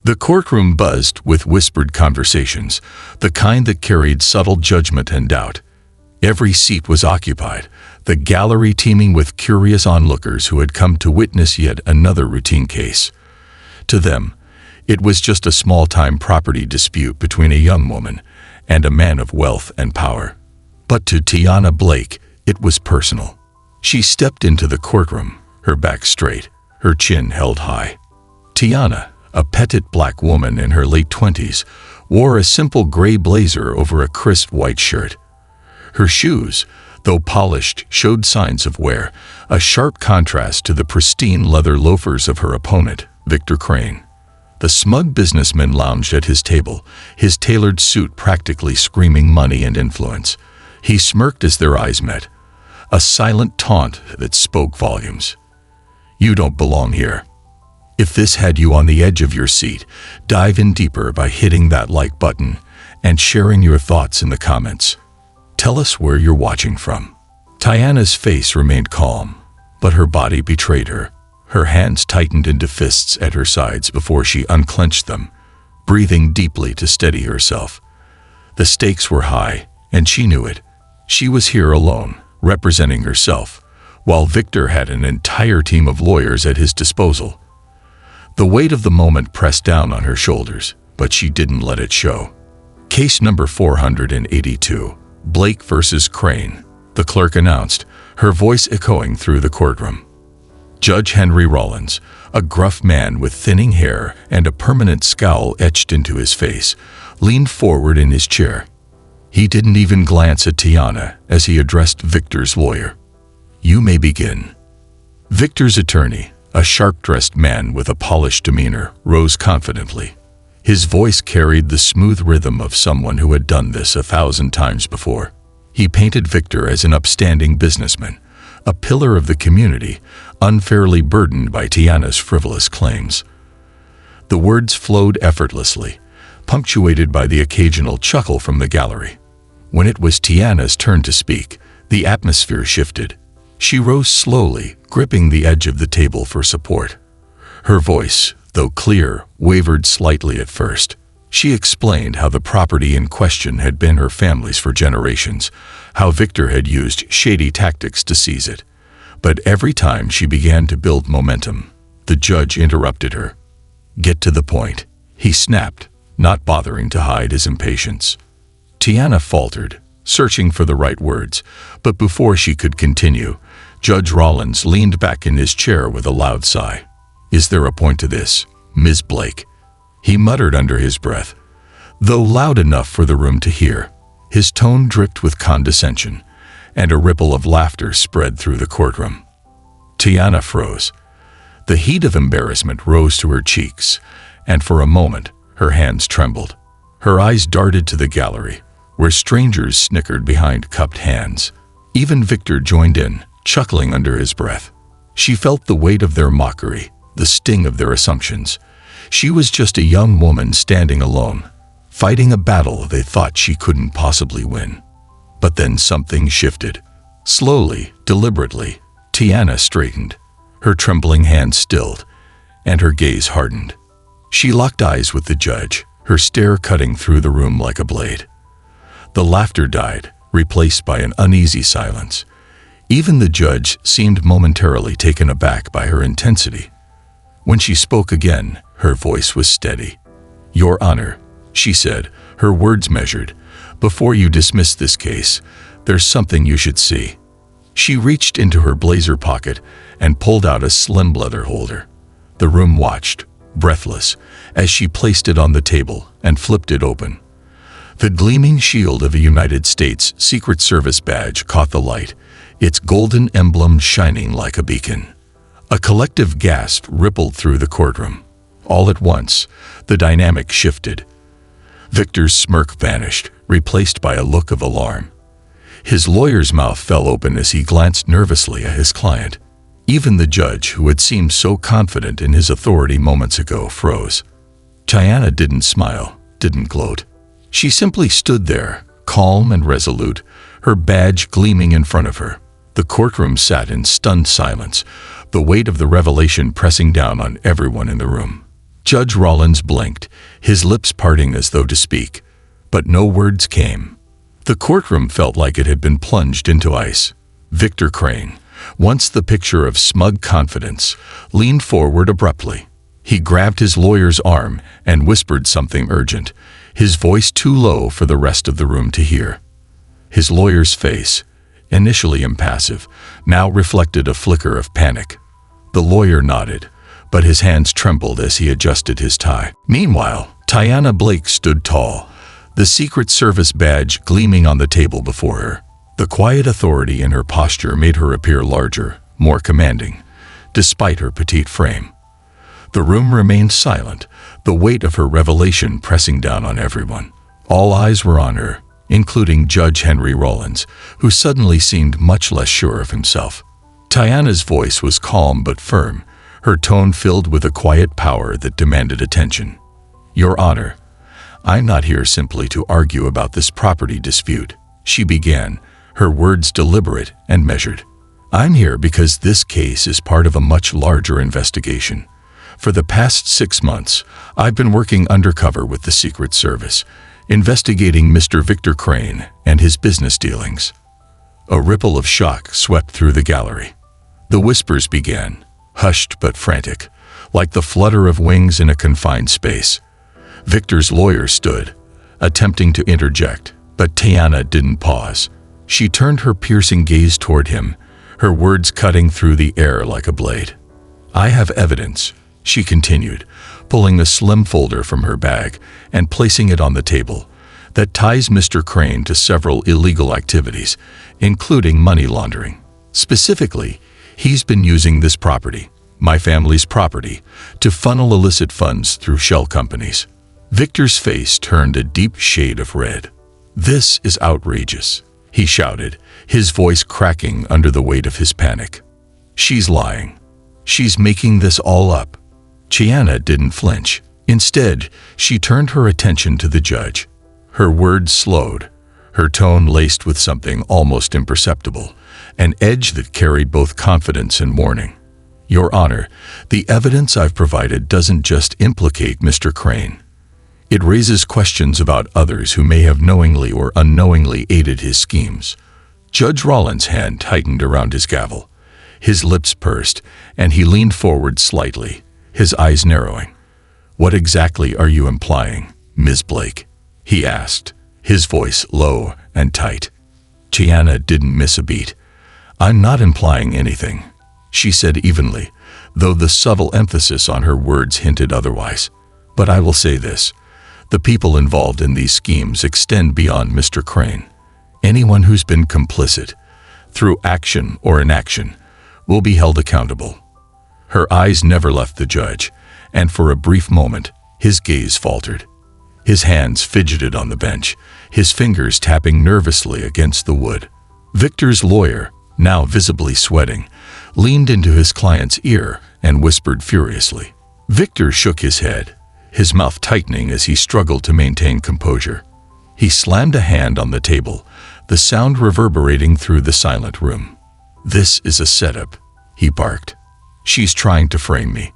The courtroom buzzed with whispered conversations, the kind that carried subtle judgment and doubt. Every seat was occupied, the gallery teeming with curious onlookers who had come to witness yet another routine case. To them, it was just a small-time property dispute between a young woman and a man of wealth and power. But to Tiana Blake, it was personal. She stepped into the courtroom, her back straight, her chin held high. Tiana, a petite black woman in her late 20s, wore a simple gray blazer over a crisp white shirt. Her shoes, though polished, showed signs of wear, a sharp contrast to the pristine leather loafers of her opponent, Victor Crane. The smug businessman lounged at his table, his tailored suit practically screaming money and influence. He smirked as their eyes met, a silent taunt that spoke volumes. "You don't belong here." If this had you on the edge of your seat, dive in deeper by hitting that like button and sharing your thoughts in the comments. Tell us where you're watching from. Tiana's face remained calm, but her body betrayed her. Her hands tightened into fists at her sides before she unclenched them, breathing deeply to steady herself. The stakes were high, and she knew it. She was here alone, representing herself, while Victor had an entire team of lawyers at his disposal. The weight of the moment pressed down on her shoulders, but she didn't let it show. Case number 482, Blake versus Crane, the clerk announced, her voice echoing through the courtroom. Judge Henry Rollins, a gruff man with thinning hair and a permanent scowl etched into his face, leaned forward in his chair. He didn't even glance at Tiana as he addressed Victor's lawyer. "You may begin." Victor's attorney, a sharp-dressed man with a polished demeanor, rose confidently. His voice carried the smooth rhythm of someone who had done this 1,000 times before. He painted Victor as an upstanding businessman, a pillar of the community, unfairly burdened by Tiana's frivolous claims. The words flowed effortlessly, punctuated by the occasional chuckle from the gallery. When it was Tiana's turn to speak, the atmosphere shifted. She rose slowly, gripping the edge of the table for support. Her voice, though clear, wavered slightly at first. She explained how the property in question had been her family's for generations, how Victor had used shady tactics to seize it. But every time she began to build momentum, the judge interrupted her. "Get to the point," he snapped, not bothering to hide his impatience. Tiana faltered, searching for the right words, but before she could continue, Judge Rollins leaned back in his chair with a loud sigh. "Is there a point to this, Ms. Blake?" he muttered under his breath. Though loud enough for the room to hear, his tone dripped with condescension, and a ripple of laughter spread through the courtroom. Tiana froze. The heat of embarrassment rose to her cheeks, and for a moment, her hands trembled. Her eyes darted to the gallery, where strangers snickered behind cupped hands. Even Victor joined in, chuckling under his breath. She felt the weight of their mockery, the sting of their assumptions. She was just a young woman standing alone, fighting a battle they thought she couldn't possibly win. But then something shifted. Slowly, deliberately, Tiana straightened. Her trembling hands stilled, and her gaze hardened. She locked eyes with the judge, her stare cutting through the room like a blade. The laughter died, replaced by an uneasy silence. Even the judge seemed momentarily taken aback by her intensity. When she spoke again, her voice was steady. "Your Honor," she said, her words measured, "before you dismiss this case, there's something you should see." She reached into her blazer pocket and pulled out a slim leather holder. The room watched, breathless, as she placed it on the table and flipped it open. The gleaming shield of a United States Secret Service badge caught the light, its golden emblem shining like a beacon. A collective gasp rippled through the courtroom. All at once, the dynamic shifted. Victor's smirk vanished, replaced by a look of alarm. His lawyer's mouth fell open as he glanced nervously at his client. Even the judge, who had seemed so confident in his authority moments ago, froze. Tiana didn't smile, didn't gloat. She simply stood there, calm and resolute, her badge gleaming in front of her. The courtroom sat in stunned silence, the weight of the revelation pressing down on everyone in the room. Judge Rollins blinked, his lips parting as though to speak, but no words came. The courtroom felt like it had been plunged into ice. Victor Crane, once the picture of smug confidence, leaned forward abruptly. He grabbed his lawyer's arm and whispered something urgent, his voice too low for the rest of the room to hear. His lawyer's face, initially impassive, now reflected a flicker of panic. The lawyer nodded, but his hands trembled as he adjusted his tie. Meanwhile, Tiana Blake stood tall, the Secret Service badge gleaming on the table before her. The quiet authority in her posture made her appear larger, more commanding, despite her petite frame. The room remained silent, the weight of her revelation pressing down on everyone. All eyes were on her, including Judge Henry Rollins, who suddenly seemed much less sure of himself. Tiana's voice was calm but firm, her tone filled with a quiet power that demanded attention. "Your Honor, I'm not here simply to argue about this property dispute," she began, her words deliberate and measured. "I'm here because this case is part of a much larger investigation. For the past 6 months, I've been working undercover with the Secret Service, investigating Mr. Victor Crane and his business dealings." A ripple of shock swept through the gallery. The whispers began, hushed but frantic, like the flutter of wings in a confined space. Victor's lawyer stood, attempting to interject, but Tiana didn't pause. She turned her piercing gaze toward him, her words cutting through the air like a blade. "I have evidence," she continued, pulling a slim folder from her bag and placing it on the table, "that ties Mr. Crane to several illegal activities, including money laundering. Specifically, he's been using this property, my family's property, to funnel illicit funds through shell companies." Victor's face turned a deep shade of red. "This is outrageous," he shouted, his voice cracking under the weight of his panic. "She's lying. She's making this all up." Tiana didn't flinch. Instead, she turned her attention to the judge. Her words slowed, her tone laced with something almost imperceptible, an edge that carried both confidence and warning. "Your Honor, the evidence I've provided doesn't just implicate Mr. Crane. It raises questions about others who may have knowingly or unknowingly aided his schemes." Judge Rollins' hand tightened around his gavel. His lips pursed, and he leaned forward slightly, his eyes narrowing. "What exactly are you implying, Ms. Blake?" he asked, his voice low and tight. Tiana didn't miss a beat. "I'm not implying anything," she said evenly, though the subtle emphasis on her words hinted otherwise. "But I will say this. The people involved in these schemes extend beyond Mr. Crane. Anyone who's been complicit, through action or inaction, will be held accountable." Her eyes never left the judge, and for a brief moment, his gaze faltered. His hands fidgeted on the bench, his fingers tapping nervously against the wood. Victor's lawyer, now visibly sweating, leaned into his client's ear and whispered furiously. Victor shook his head, his mouth tightening as he struggled to maintain composure. He slammed a hand on the table, the sound reverberating through the silent room. "This is a setup," he barked. "She's trying to frame me."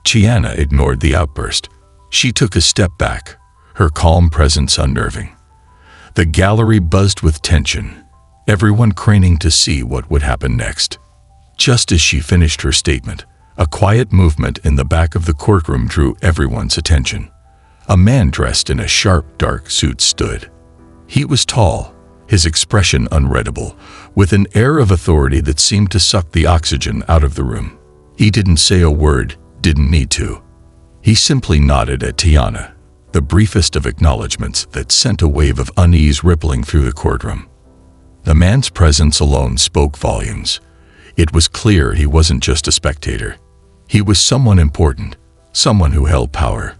Tiana ignored the outburst. She took a step back, her calm presence unnerving. The gallery buzzed with tension, everyone craning to see what would happen next. Just as she finished her statement, a quiet movement in the back of the courtroom drew everyone's attention. A man dressed in a sharp, dark suit stood. He was tall, his expression unreadable, with an air of authority that seemed to suck the oxygen out of the room. He didn't say a word, didn't need to. He simply nodded at Tiana, the briefest of acknowledgments that sent a wave of unease rippling through the courtroom. The man's presence alone spoke volumes. It was clear he wasn't just a spectator. He was someone important, someone who held power.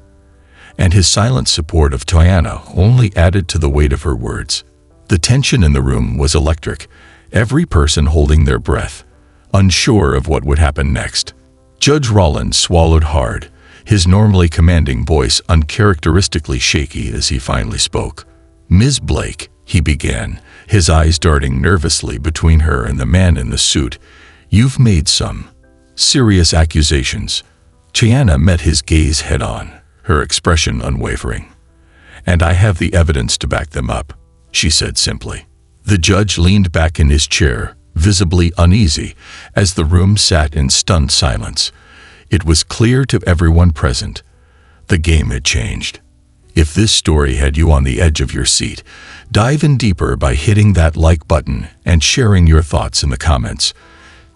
And his silent support of Tiana only added to the weight of her words. The tension in the room was electric, every person holding their breath, unsure of what would happen next. Judge Rollins swallowed hard, his normally commanding voice uncharacteristically shaky as he finally spoke. "Ms. Blake," he began, his eyes darting nervously between her and the man in the suit, "you've made some serious accusations." Tiana met his gaze head-on, her expression unwavering. "And I have the evidence to back them up," she said simply. The judge leaned back in his chair, visibly uneasy, as the room sat in stunned silence. It was clear to everyone present. The game had changed. If this story had you on the edge of your seat, dive in deeper by hitting that like button and sharing your thoughts in the comments.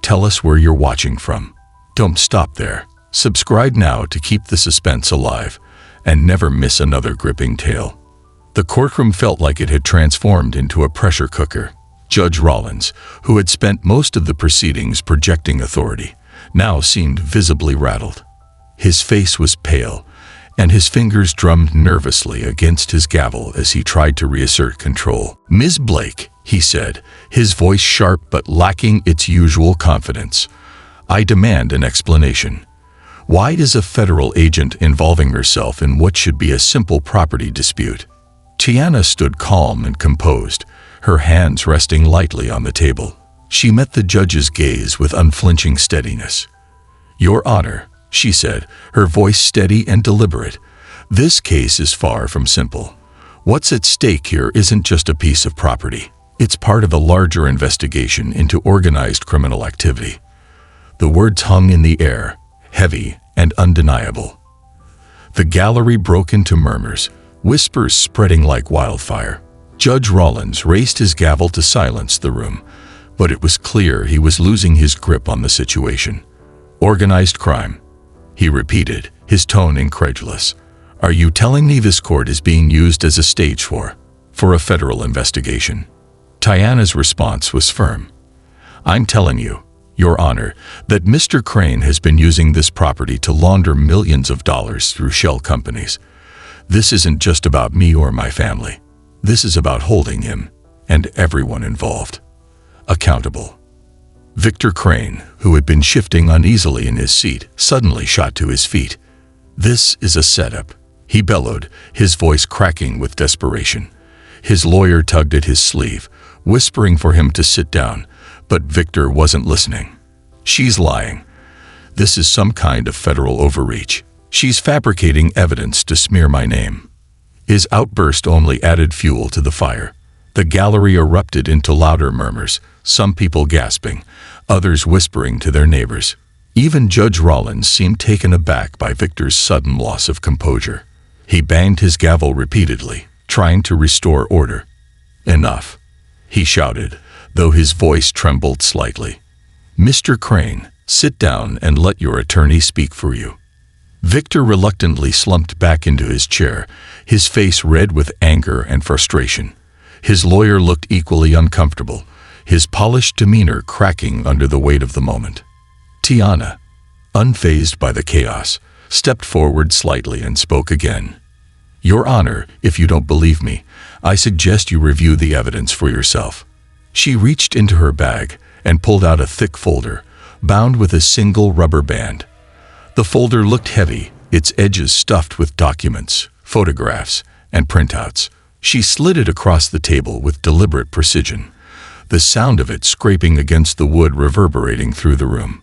Tell us where you're watching from. Don't stop there. Subscribe now to keep the suspense alive and never miss another gripping tale. The courtroom felt like it had transformed into a pressure cooker. Judge Rollins, who had spent most of the proceedings projecting authority, now seemed visibly rattled. His face was pale, and his fingers drummed nervously against his gavel as he tried to reassert control. "Ms. Blake," he said, his voice sharp but lacking its usual confidence, "I demand an explanation. Why is a federal agent involving herself in what should be a simple property dispute?" Tiana stood calm and composed, her hands resting lightly on the table. She met the judge's gaze with unflinching steadiness. "Your Honor," she said, her voice steady and deliberate, "this case is far from simple. What's at stake here isn't just a piece of property. It's part of a larger investigation into organized criminal activity." The words hung in the air, heavy and undeniable. The gallery broke into murmurs, whispers spreading like wildfire. Judge Rollins raised his gavel to silence the room, but it was clear he was losing his grip on the situation. "Organized crime," he repeated, his tone incredulous. "Are you telling me this court is being used as a stage for a federal investigation?" Tiana's response was firm. "I'm telling you, Your Honor, that Mr. Crane has been using this property to launder millions of dollars through shell companies. This isn't just about me or my family. This is about holding him, and everyone involved, accountable." Victor Crane, who had been shifting uneasily in his seat, suddenly shot to his feet. "This is a setup," he bellowed, his voice cracking with desperation. His lawyer tugged at his sleeve, whispering for him to sit down, but Victor wasn't listening. "She's lying. This is some kind of federal overreach. She's fabricating evidence to smear my name." His outburst only added fuel to the fire. The gallery erupted into louder murmurs, some people gasping, others whispering to their neighbors. Even Judge Rollins seemed taken aback by Victor's sudden loss of composure. He banged his gavel repeatedly, trying to restore order. "Enough," he shouted, though his voice trembled slightly. "Mr. Crane, sit down and let your attorney speak for you." Victor reluctantly slumped back into his chair, his face red with anger and frustration. His lawyer looked equally uncomfortable, his polished demeanor cracking under the weight of the moment. Tiana, unfazed by the chaos, stepped forward slightly and spoke again. "Your Honor, if you don't believe me, I suggest you review the evidence for yourself." She reached into her bag and pulled out a thick folder, bound with a single rubber band. The folder looked heavy, its edges stuffed with documents, photographs, and printouts. She slid it across the table with deliberate precision, the sound of it scraping against the wood reverberating through the room.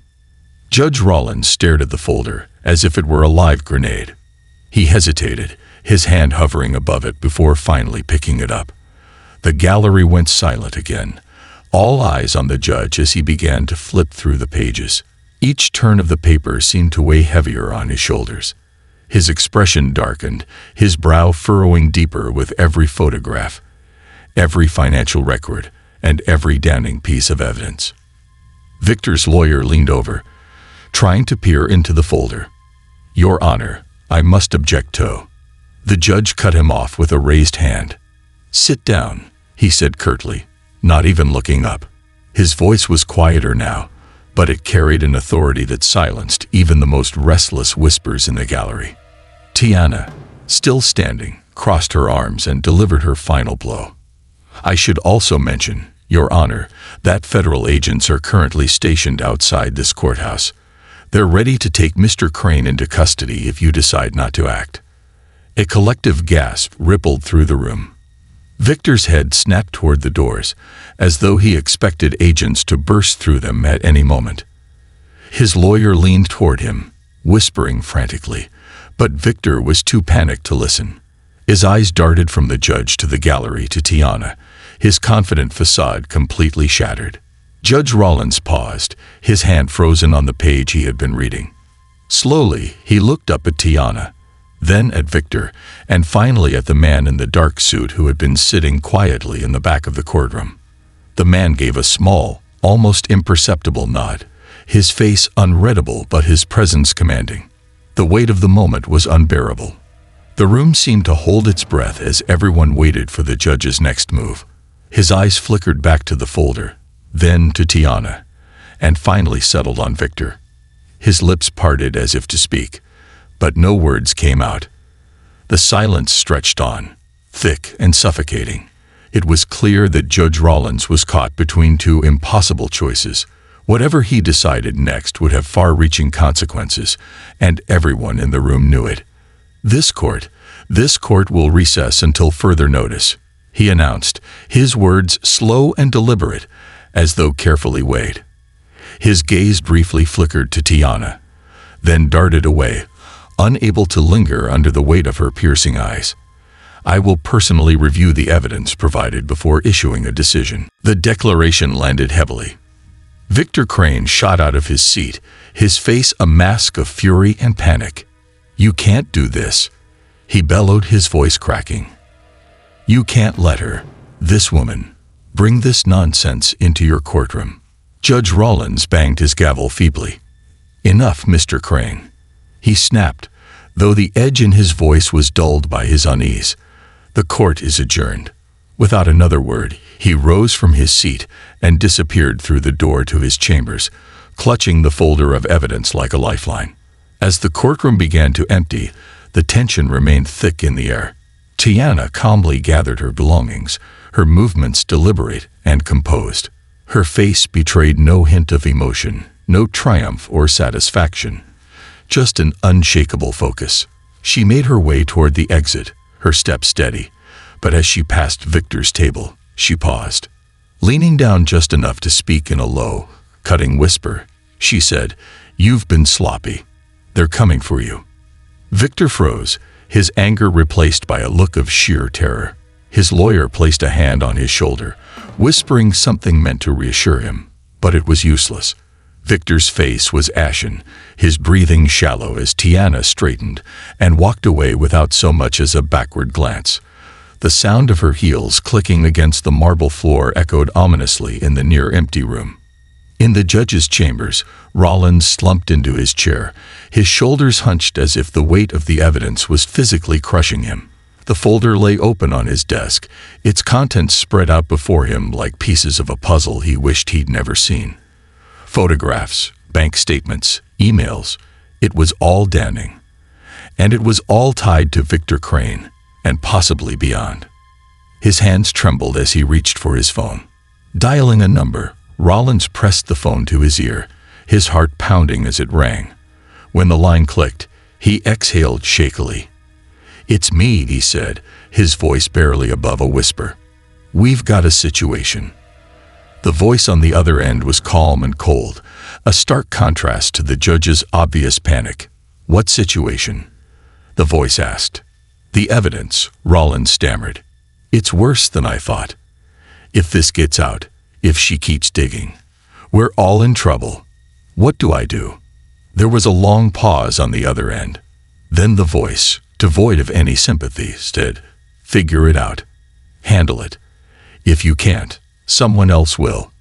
Judge Rollins stared at the folder as if it were a live grenade. He hesitated, his hand hovering above it before finally picking it up. The gallery went silent again, all eyes on the judge as he began to flip through the pages. Each turn of the paper seemed to weigh heavier on his shoulders. His expression darkened, his brow furrowing deeper with every photograph, every financial record, and every damning piece of evidence. Victor's lawyer leaned over, trying to peer into the folder. "Your Honor, I must object to." The judge cut him off with a raised hand. "Sit down," he said curtly, not even looking up. His voice was quieter now, but it carried an authority that silenced even the most restless whispers in the gallery. Tiana, still standing, crossed her arms and delivered her final blow. "I should also mention, Your Honor, that federal agents are currently stationed outside this courthouse. They're ready to take Mr. Crane into custody if you decide not to act." A collective gasp rippled through the room. Victor's head snapped toward the doors, as though he expected agents to burst through them at any moment. His lawyer leaned toward him, whispering frantically, but Victor was too panicked to listen. His eyes darted from the judge to the gallery to Tiana, his confident facade completely shattered. Judge Rollins paused, his hand frozen on the page he had been reading. Slowly, he looked up at Tiana, then at Victor, and finally at the man in the dark suit who had been sitting quietly in the back of the courtroom. The man gave a small, almost imperceptible nod, his face unreadable but his presence commanding. The weight of the moment was unbearable. The room seemed to hold its breath as everyone waited for the judge's next move. His eyes flickered back to the folder, then to Tiana, and finally settled on Victor. His lips parted as if to speak, but no words came out. The silence stretched on, thick and suffocating. It was clear that Judge Rollins was caught between two impossible choices. Whatever he decided next would have far-reaching consequences, and everyone in the room knew it. This court will recess until further notice," he announced, his words slow and deliberate, as though carefully weighed. His gaze briefly flickered to Tiana, then darted away, unable to linger under the weight of her piercing eyes. "I will personally review the evidence provided before issuing a decision." The declaration landed heavily. Victor Crane shot out of his seat, his face a mask of fury and panic. "You can't do this," he bellowed, his voice cracking. "You can't let her, this woman, bring this nonsense into your courtroom." Judge Rollins banged his gavel feebly. "Enough, Mr. Crane," he snapped, though the edge in his voice was dulled by his unease. "The court is adjourned." Without another word, he rose from his seat and disappeared through the door to his chambers, clutching the folder of evidence like a lifeline. As the courtroom began to empty, the tension remained thick in the air. Tiana calmly gathered her belongings, her movements deliberate and composed. Her face betrayed no hint of emotion, no triumph or satisfaction, just an unshakable focus. She made her way toward the exit, her step steady, but as she passed Victor's table, she paused. Leaning down just enough to speak in a low, cutting whisper, she said, "You've been sloppy. They're coming for you." Victor froze, his anger replaced by a look of sheer terror. His lawyer placed a hand on his shoulder, whispering something meant to reassure him, but it was useless. Victor's face was ashen, his breathing shallow as Tiana straightened and walked away without so much as a backward glance. The sound of her heels clicking against the marble floor echoed ominously in the near-empty room. In the judge's chambers, Rollins slumped into his chair, his shoulders hunched as if the weight of the evidence was physically crushing him. The folder lay open on his desk, its contents spread out before him like pieces of a puzzle he wished he'd never seen. Photographs, bank statements, emails, it was all damning. And it was all tied to Victor Crane, and possibly beyond. His hands trembled as he reached for his phone. Dialing a number, Rollins pressed the phone to his ear, his heart pounding as it rang. When the line clicked, he exhaled shakily. "It's me," he said, his voice barely above a whisper. "We've got a situation." The voice on the other end was calm and cold, a stark contrast to the judge's obvious panic. "What situation?" the voice asked. "The evidence," Rollins stammered. "It's worse than I thought. If this gets out, if she keeps digging, we're all in trouble. What do I do?" There was a long pause on the other end. Then the voice, devoid of any sympathy, said, "Figure it out. Handle it. If you can't, someone else will."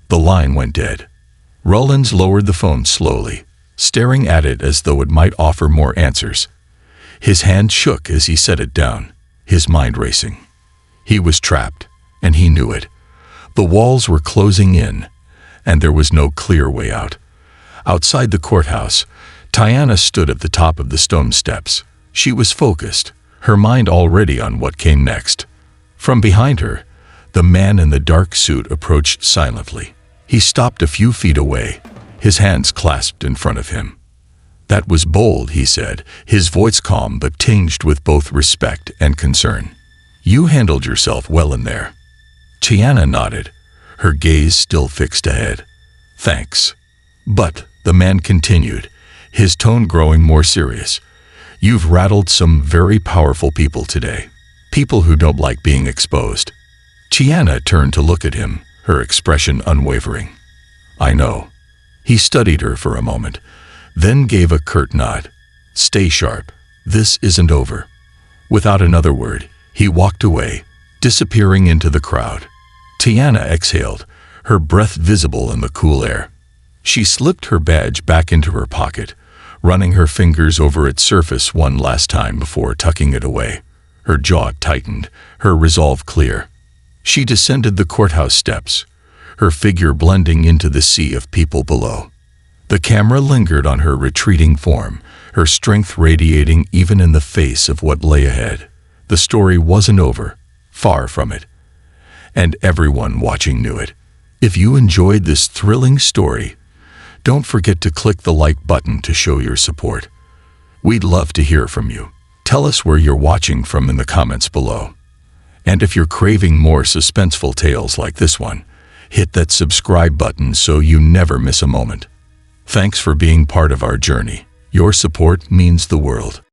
The line went dead. Rollins lowered the phone slowly, staring at it as though it might offer more answers. His hand shook as he set it down, his mind racing. He was trapped, and he knew it. The walls were closing in, and there was no clear way out. Outside the courthouse, Tiana stood at the top of the stone steps. She was focused, her mind already on what came next. From behind her, the man in the dark suit approached silently. He stopped a few feet away, his hands clasped in front of him. "That was bold," he said, his voice calm but tinged with both respect and concern. "You handled yourself well in there." Tiana nodded, her gaze still fixed ahead. "Thanks." "But," the man continued, his tone growing more serious. "You've rattled some very powerful people today. People who don't like being exposed." Tiana turned to look at him, her expression unwavering. "I know." He studied her for a moment, then gave a curt nod. "Stay sharp. This isn't over." Without another word, he walked away, disappearing into the crowd. Tiana exhaled, her breath visible in the cool air. She slipped her badge back into her pocket, running her fingers over its surface one last time before tucking it away. Her jaw tightened, her resolve clear. She descended the courthouse steps, her figure blending into the sea of people below. The camera lingered on her retreating form, her strength radiating even in the face of what lay ahead. The story wasn't over, far from it. And everyone watching knew it. If you enjoyed this thrilling story, don't forget to click the like button to show your support. We'd love to hear from you. Tell us where you're watching from in the comments below. And if you're craving more suspenseful tales like this one, hit that subscribe button so you never miss a moment. Thanks for being part of our journey. Your support means the world.